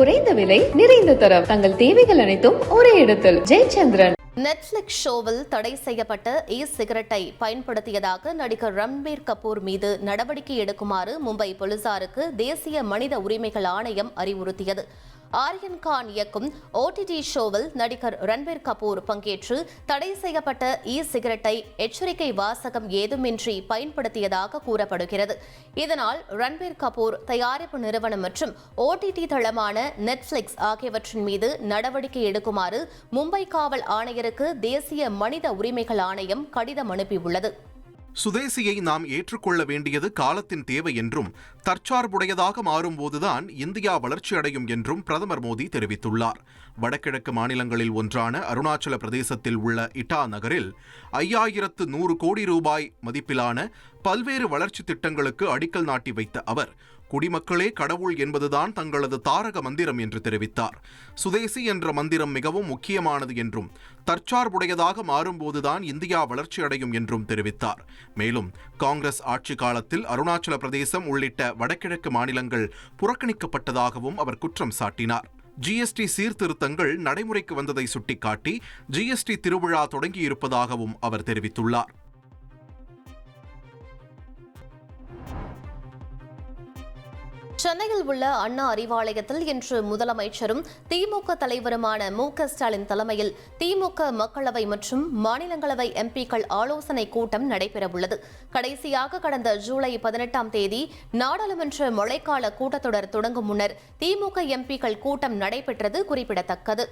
குறைந்த விலை நிறைந்த தரம் தங்கள் தேவைகள் அனைத்தும் ஒரே இடத்தில். ஜெயச்சந்திரன். நெட்ஃபிளிக்ஸ் ஷோவில் தடை செய்யப்பட்ட சிகரெட்டை பயன்படுத்தியதாக நடிகர் ரன்பீர் கபூர் மீது நடவடிக்கை எடுக்குமாறு மும்பை போலீசாருக்கு தேசிய மனித உரிமைகள் ஆணையம் அறிவுறுத்தியது. ஆரியன் கான் இயக்கும் OTT ஷோவில் நடிகர் ரன்பீர் கபூர் பங்கேற்று தடை செய்யப்பட்ட சிகரெட்டை எச்சரிக்கை வாசகம் ஏதுமின்றி பயன்படுத்தியதாக கூறப்படுகிறது. இதனால் ரன்பீர் கபூர் தயாரிப்பு நிறுவனம் மற்றும் OTT தளமான நெட்ஃபிளிக்ஸ் ஆகியவற்றின் மீது நடவடிக்கை எடுக்குமாறு மும்பை காவல் ஆணையருக்கு தேசிய மனித உரிமைகள் ஆணையம் கடிதம் அனுப்பியுள்ளது. சுதேசியை நாம் ஏற்றுக்கொள்ள வேண்டியது காலத்தின் தேவை என்றும் தற்சார்புடையதாக மாறும்போதுதான் இந்தியா வளர்ச்சியடையும் என்றும் பிரதமர் மோடி தெரிவித்துள்ளார். வடகிழக்கு மாநிலங்களில் ஒன்றான அருணாச்சல பிரதேசத்தில் உள்ள இட்டா நகரில் 5100 கோடி ரூபாய் மதிப்பிலான பல்வேறு வளர்ச்சி திட்டங்களுக்கு அடிக்கல் நாட்டி வைத்த அவர், குடிமக்களே கடவுள் என்பதுதான் தங்களது தாரக மந்திரம் என்று தெரிவித்தார். சுதேசி என்ற மந்திரம் மிகவும் முக்கியமானது என்றும் தற்சார்புடையதாக மாறும்போதுதான் இந்தியா வளர்ச்சியடையும் என்றும் தெரிவித்தார். மேலும் காங்கிரஸ் ஆட்சி காலத்தில் அருணாச்சல பிரதேசம் உள்ளிட்ட வடகிழக்கு மாநிலங்கள் புறக்கணிக்கப்பட்டதாகவும் அவர் குற்றம் சாட்டினார். GST சீர்திருத்தங்கள் நடைமுறைக்கு வந்ததை சுட்டிக்காட்டி GST திருவிழா தொடங்கியிருப்பதாகவும் அவர் தெரிவித்துள்ளார். சென்னையில் உள்ள அண்ணா அறிவாலயத்தில் இன்று முதலமைச்சரும் திமுக தலைவருமான மு.க.ஸ்டாலின் தலைமையில் திமுக மக்களவை மற்றும் மாநிலங்களவை MPக்கள் ஆலோசனை கூட்டம் நடைபெறவுள்ளது. கடைசியாக கடந்த ஜூலை 18ஆம் தேதி நாடாளுமன்ற மழைக்கால கூட்டத்தொடர் தொடங்கும் முன்னர் திமுக MPக்கள் கூட்டம் நடைபெற்றது குறிப்பிடத்தக்கது.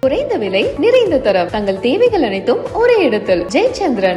குறைந்த விலை நிறைந்த தரம் தங்கள் தேவைகள் அனைத்தும் ஒரே இடத்தில். ஜெயச்சந்திரன்.